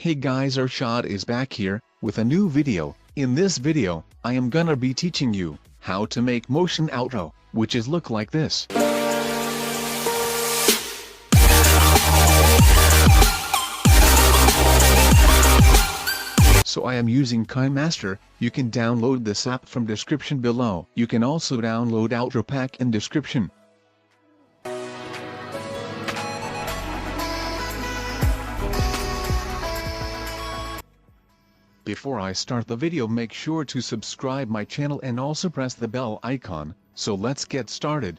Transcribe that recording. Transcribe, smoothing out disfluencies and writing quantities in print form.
Hey guys, Arshad is back here with a new video. In this video, I am gonna be teaching you how to make motion outro, which is look like this. So I am using Kinemaster. You can download this app from description below. You can also download outro pack in description. Before I start the video, make sure to subscribe my channel and also press the bell icon. So let's get started.